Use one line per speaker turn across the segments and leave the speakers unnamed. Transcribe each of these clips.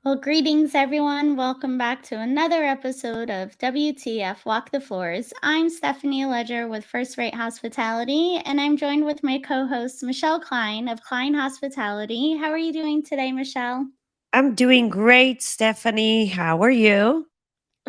Well, greetings, everyone. Welcome back to another episode of WTF Walk the Floors. I'm Stephanie Leger with First Rate Hospitality, and I'm joined with my co host, Michele Kline of Kline Hospitality. How are you doing today, Michele?
I'm doing great, Stephanie. How are you?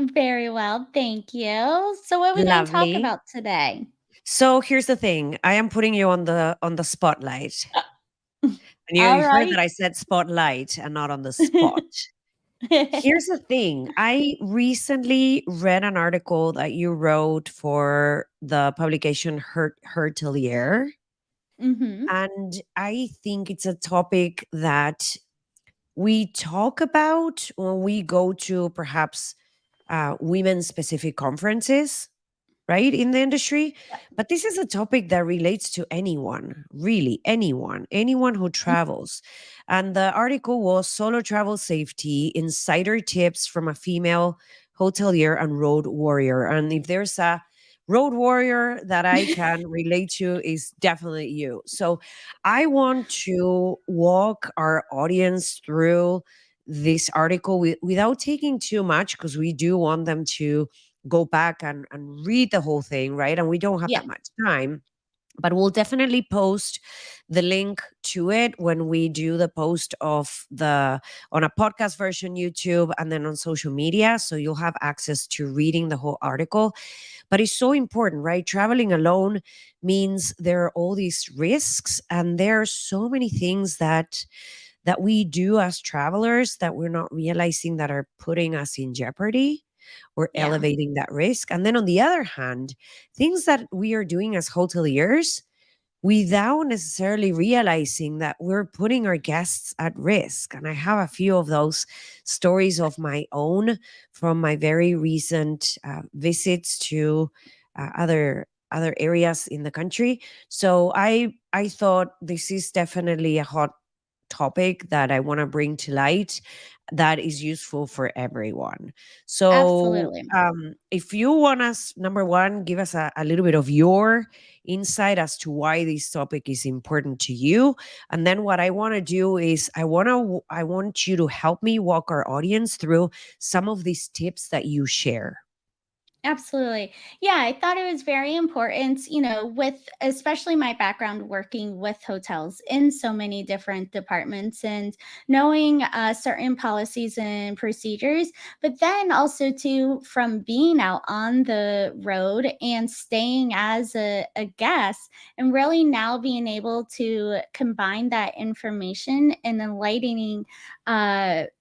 Very well, thank you. So, what are we going to talk
Lovely.
about today?
So here's the thing. I am putting you on the spotlight. And
All
you heard
right.
that I said spotlight and not on the spot. Here's the thing. I recently read an article that you wrote for the publication Hotelier.
Mm-hmm.
And I think it's a topic that we talk about when we go to perhaps women specific conferences, right, in the industry. But this is a topic that relates to anyone, really, anyone who travels. And the article was Solo Travel Safety Insider Tips from a Female Hotelier and Road Warrior. And if there's a road warrior that I can relate to, is definitely you. So I want to walk our audience through this article without taking too much, because we do want them to go back and read the whole thing, right? And we don't have
Yeah,
that much time. But we'll definitely post the link to it when we do the post of the on a podcast version, YouTube, and then on social media. So you'll have access to reading the whole article. But it's so important, right? Traveling alone means there are all these risks, and there are so many things that we do as travelers that we're not realizing that are putting us in jeopardy or
yeah,
elevating that risk. And then on the other hand, things that we are doing as hoteliers without necessarily realizing that we're putting our guests at risk. And I have a few of those stories of my own from my very recent visits to other areas in the country. So I thought this is definitely a hot topic that I want to bring to light that is useful for everyone. So,
absolutely.
if you want us, number one, give us a little bit of your insight as to why this topic is important to you. And then what I want to do is I want you to help me walk our audience through some of these tips that you share.
Absolutely. Yeah, I thought it was very important, with especially my background working with hotels in so many different departments and knowing certain policies and procedures, but then also too from being out on the road and staying as a guest and really now being able to combine that information and enlightening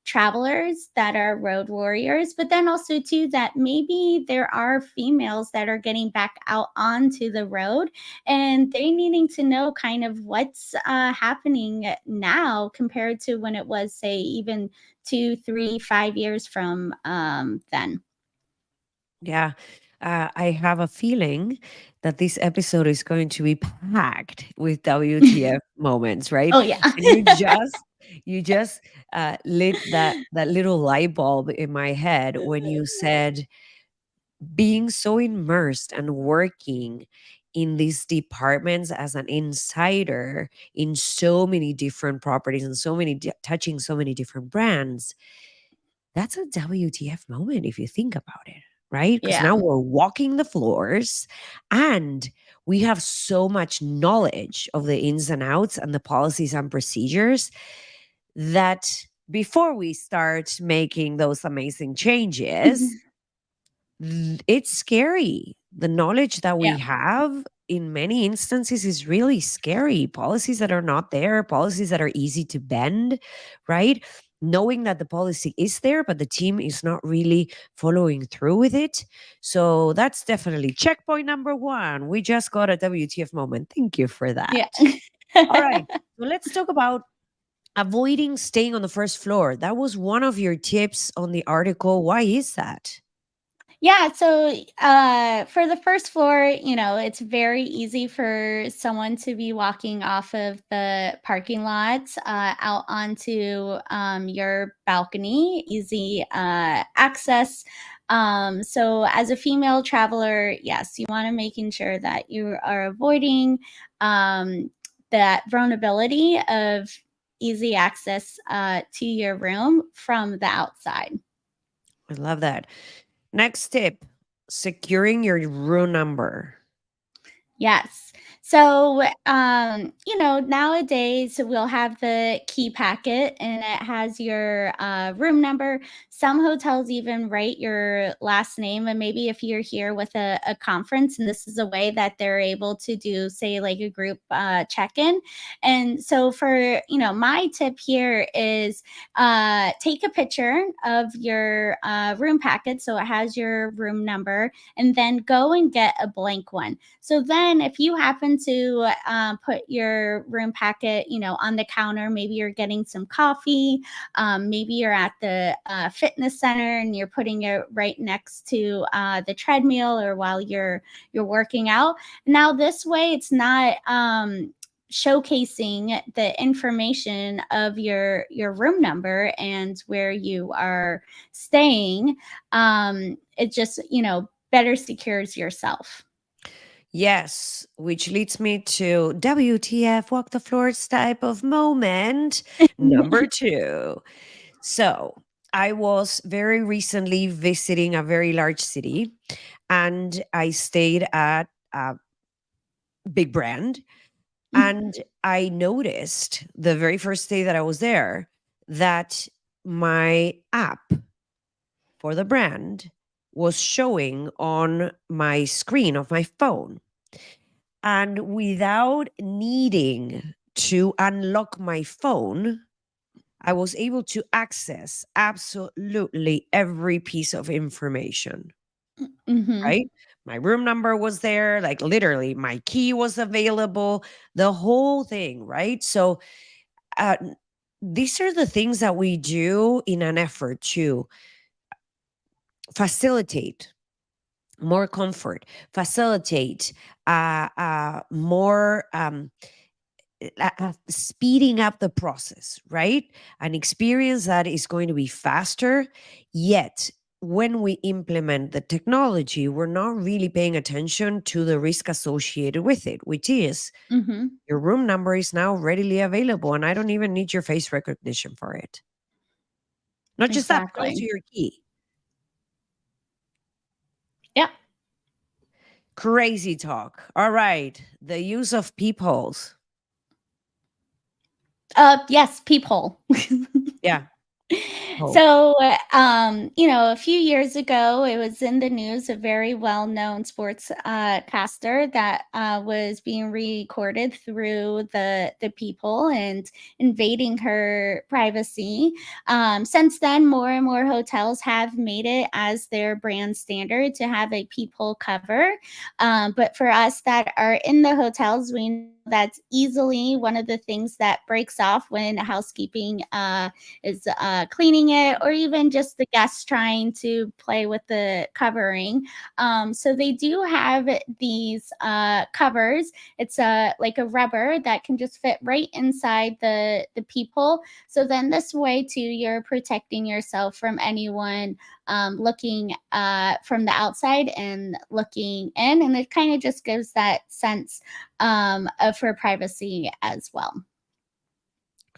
travelers that are road warriors, but then also too that maybe there are females that are getting back out onto the road and they needing to know kind of what's happening now compared to when it was, say, even 2, 3, 5 years from then.
Yeah. I have a feeling that this episode is going to be packed with WTF moments, right?
Oh yeah.
And you just lit that little light bulb in my head when you said being so immersed and working in these departments as an insider in so many different properties and touching so many different brands. That's a WTF moment if you think about it, right? Because
Yeah.
now we're walking the floors and we have so much knowledge of the ins and outs and the policies and procedures that before we start making those amazing changes, it's scary. The knowledge that we
Yeah.
have in many instances is really scary. Policies that are not there, policies that are easy to bend, right? Knowing that the policy is there, but the team is not really following through with it. So that's definitely checkpoint number one. We just got a WTF moment. Thank you for
Yeah.
that. All right. So let's talk about avoiding staying on the first floor. That was one of your tips on the article. Why is that?
Yeah, so for the first floor, it's very easy for someone to be walking off of the parking lot out onto your balcony, easy access. So as a female traveler, yes, you want to making sure that you are avoiding that vulnerability of easy access to your room from the outside.
I love that. Next tip, securing your room number.
Yes. So, nowadays we'll have the key packet and it has your room number. Some hotels even write your last name. And maybe if you're here with a conference, and this is a way that they're able to do, say, like a group check in. And so, my tip here is take a picture of your room packet. So it has your room number, and then go and get a blank one. So then, if you happen to put your room packet, on the counter, maybe you're getting some coffee, maybe you're at the fitness center and you're putting it right next to the treadmill, or while you're working out. Now, this way, it's not showcasing the information of your room number and where you are staying. It just better secures yourself.
Yes, which leads me to WTF, walk the floors type of moment. Number two. So, I was very recently visiting a very large city and I stayed at a big brand. And I noticed the very first day that I was there that my app for the brand was showing on my screen of my phone. And without needing to unlock my phone, I was able to access absolutely every piece of information,
Mhm.
right? My room number was there, like literally, my key was available, the whole thing, right? So, uh, these are the things that we do in an effort to facilitate more comfort, facilitate more speeding up the process, right? An experience that is going to be faster, yet when we implement the technology, we're not really paying attention to the risk associated with it, which is
Mhm.
your room number is now readily available and I don't even need your face recognition for it. Not just that, but also
Exactly.
your key.
Yep.
Crazy talk. All right. The use of peepholes.
Yes, peephole.
Yeah. Oh,
So, a few years ago, it was in the news, a very well-known sports caster that was being recorded through the peephole and invading her privacy. Since then, more and more hotels have made it as their brand standard to have a peephole cover. But for us that are in the hotels, we know that's easily one of the things that breaks off when housekeeping is cleaning it, or even just the guests trying to play with the covering. So they do have these covers. It's like a rubber that can just fit right inside the peephole. So then this way too, you're protecting yourself from anyone looking from the outside and looking in, and it kind of just gives that sense for privacy as well.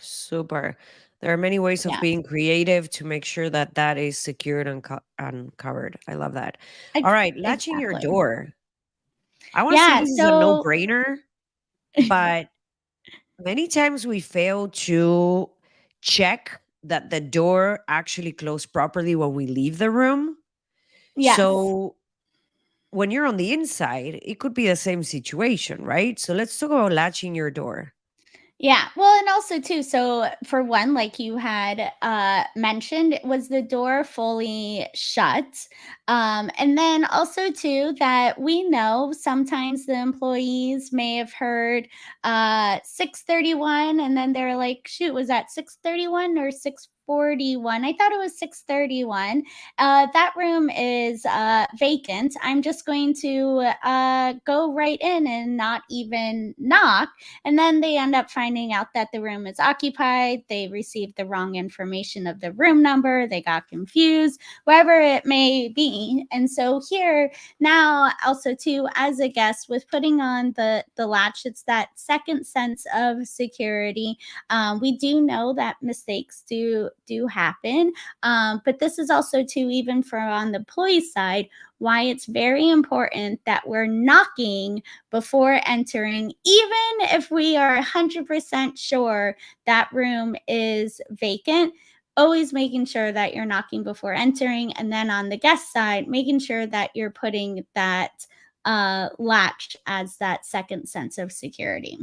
super. There are many ways of
Yeah,
being creative to make sure that that is secured and, and covered. I love that. All right. Latching your
exactly.
door. I want to say
Yeah,
this is a no
so
brainer, but many times we fail to check that the door actually closed properly when we leave the room.
yes.
So when you're on the inside, it could be the same situation, right? So let's talk about latching your door.
Yeah. Well, and also too, so for one, like you had mentioned, was the door fully shut? And then also too, that we know sometimes the employees may have heard 6:31, and then they're like, shoot, was that 6:31 or 6:40? 641. I thought it was 631. That room is vacant. I'm just going to go right in and not even knock. And then they end up finding out that the room is occupied. They received the wrong information of the room number. They got confused, wherever it may be. And so here now, also too, as a guest, with putting on the latch, it's that second sense of security. We do know that mistakes do happen, but this is also too, even for on the employee side, why it's very important that we're knocking before entering, even if we are 100% sure that room is vacant. Always making sure that you're knocking before entering, and then on the guest side, making sure that you're putting that latch as that second sense of security.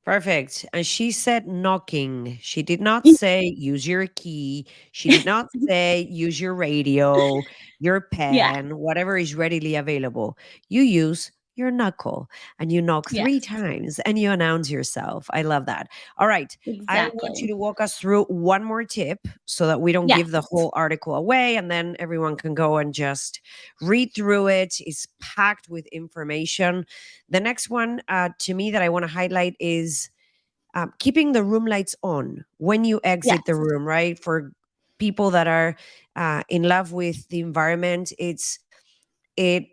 Perfect. And she said knocking. She did not say use your key. She did not say use your radio, your
Yeah.
pen, whatever is readily available. You use your knuckle and you knock three
Yes.
times and you announce yourself. I love that. All right. I want you
Exactly.
to walk us through one more tip so that we don't
Yes.
give the whole article away and then everyone can go and just read through it. It's packed with information. The next one to me that I want to highlight is keeping the room lights on when you exit the
Yes.
room, right? For people that are in love with the environment, it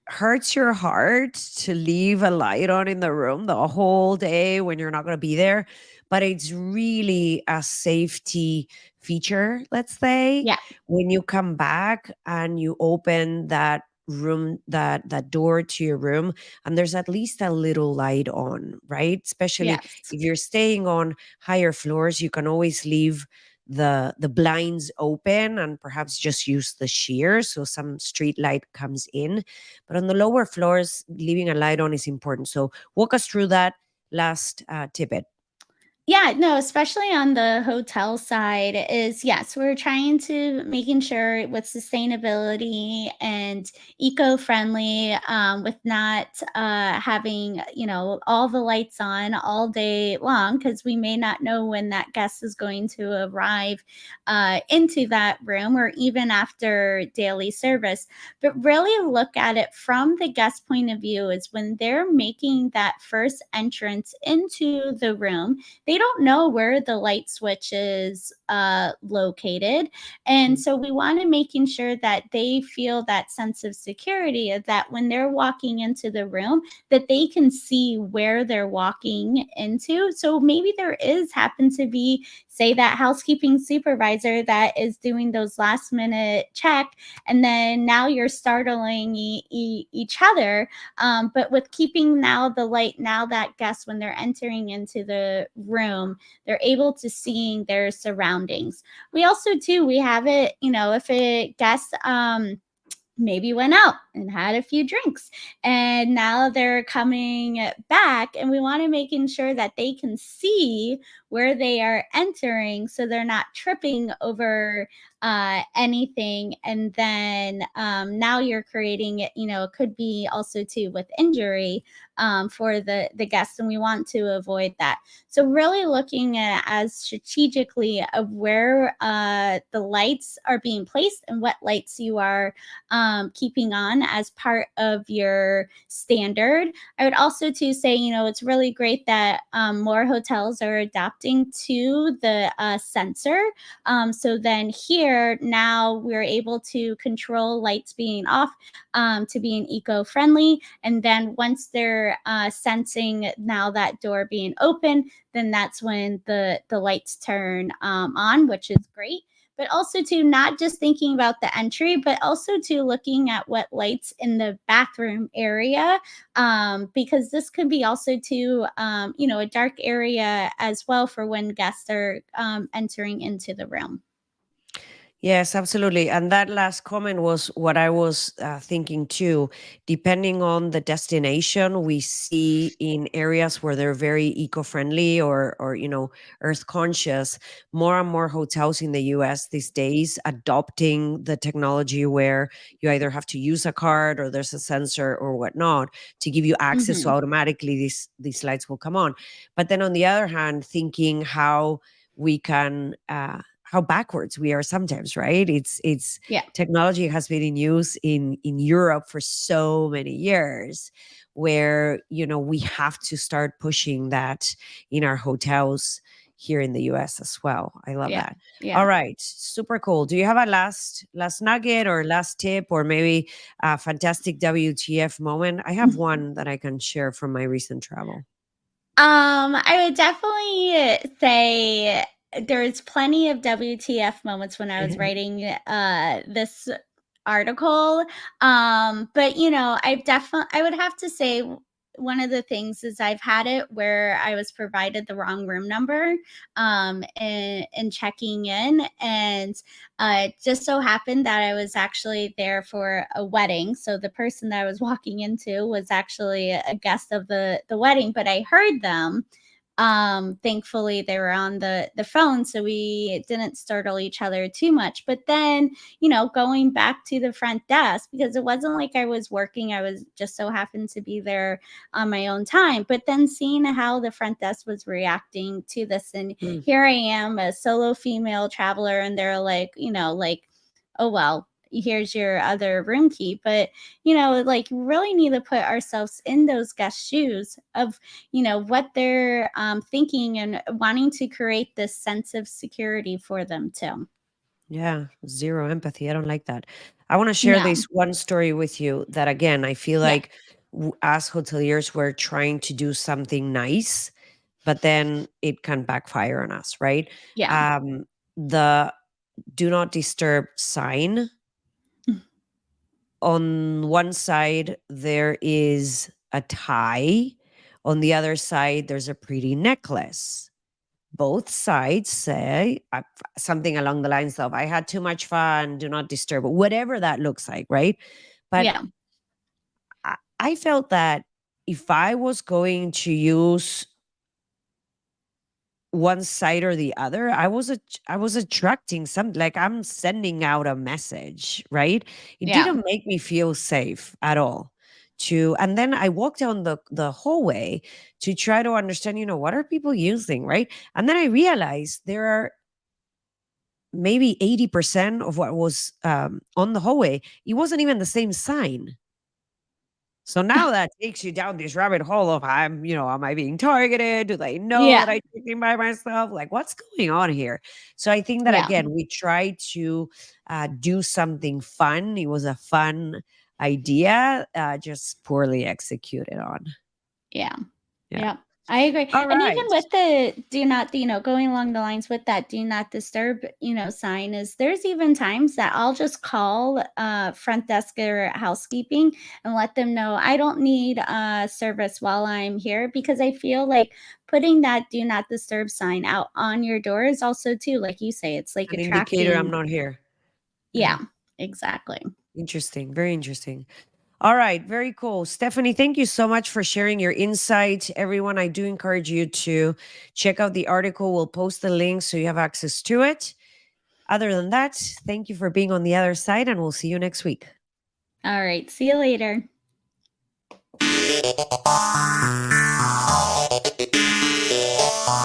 hurts your heart to leave a light on in the room the whole day when you're not going to be there, but it's really a safety feature, let's say,
Yeah.
when you come back and you open that room, that door to your room, and there's at least a little light on, right? Especially
Yes.
if you're staying on higher floors, you can always leave the blinds open and perhaps just use the sheer so some street light comes in, but on the lower floors, leaving a light on is important. So walk us through that last tidbit.
Yeah, no, especially on the hotel side is, yes, we're trying to making sure with sustainability and eco-friendly, with not having, all the lights on all day long, because we may not know when that guest is going to arrive into that room, or even after daily service. But really look at it from the guest point of view, is when they're making that first entrance into the room, they don't know where the light switch is located. And
Mm.
so we want to making sure that they feel that sense of security, of that when they're walking into the room, that they can see where they're walking into. So maybe there is happen to be, say, that housekeeping supervisor that is doing those last minute check, and then now you're startling each other. But with keeping now the light, now that guests, when they're entering into the room, they're able to seeing their surroundings. We also too, we have it, if a guest maybe went out and had a few drinks, and now they're coming back, and we want to making sure that they can see where they are entering, so they're not tripping over anything. And then now you're creating it, it could be also too with injury for the guests, and we want to avoid that. So really looking at as strategically of where the lights are being placed and what lights you are keeping on as part of your standard. I would also to say, it's really great that more hotels are adapting to the sensor. So then here now we're able to control lights being off to being eco-friendly. And then once they're sensing now that door being open, then that's when the lights turn on, which is great. But also to not just thinking about the entry, but also to looking at what lights in the bathroom area, because this could be also to a dark area as well for when guests are entering into the room.
Yes, absolutely. And that last comment was what I was thinking too. Depending on the destination, we see in areas where they're very eco-friendly or earth conscious, more and more hotels in the US these days adopting the technology where you either have to use a card or there's a sensor or whatnot to give you access. So
Hmm.
automatically these lights will come on. But then on the other hand, thinking how we can how backwards we are sometimes, right? It's
Yeah.
technology has been in use in Europe for so many years, where we have to start pushing that in our hotels here in the US as well. I love
Yeah.
that. All
Yeah.
right, super cool. Do you have a last nugget or last tip, or maybe a fantastic WTF moment? I have one that I can share from my recent travel.
I would definitely say there's plenty of WTF moments when I was writing this article. But I would have to say one of the things is I've had it where I was provided the wrong room number and checking in, and it just so happened that I was actually there for a wedding. So the person that I was walking into was actually a guest of the wedding, but I heard them. Thankfully they were on the phone, so we didn't startle each other too much. But then, going back to the front desk, because it wasn't like I was working, I was just so happened to be there on my own time. But then seeing how the front desk was reacting to this, and
Mm,
here I am, a solo female traveler, and they're like, oh well, here's your other room key. But like, really need to put ourselves in those guest shoes of what they're thinking, and wanting to create this sense of security for them too.
yeah, zero empathy. I don't like that. I want to share
No.
this one story with you that, again, I feel
Yeah.
like as hoteliers, we're trying to do something nice, but then it can backfire on us, right?
Yeah.
The do not disturb sign, on one side there is a tie, on the other side there's a pretty necklace. Both sides say something along the lines of, I had too much fun, do not disturb, whatever that looks like, right? But
Yeah.
I felt that if I was going to use one side or the other, I was attracting some, like, I'm sending out a message, right? It
Yeah.
didn't make me feel safe at all. And then I walked down the hallway to try to understand, what are people using, right? And then I realized there are maybe 80% of what was on the hallway, it wasn't even the same sign. So now that takes you down this rabbit hole of, am I being targeted? Do they know
Yeah.
that I checked in by myself? Like, what's going on here? So I think that,
Yeah.
again, we try to do something fun. It was a fun idea, just poorly executed on.
Yeah.
Yeah.
Yeah, I agree.
All
And even
right.
with the do not, going along the lines with that do not disturb, sign, is there's even times that I'll just call front desk or housekeeping and let them know I don't need service while I'm here, because I feel like putting that do not disturb sign out on your door is also too, like you say, it's like
An indicator I'm
attracting.
not here. Yeah.
Yeah, exactly.
Interesting. Very interesting. All right, very cool. Stephanie, thank you so much for sharing your insight. Everyone, I do encourage you to check out the article. We'll post the link so you have access to it. Other than that, thank you for being on the other side, and we'll see you next week.
All right, see you later.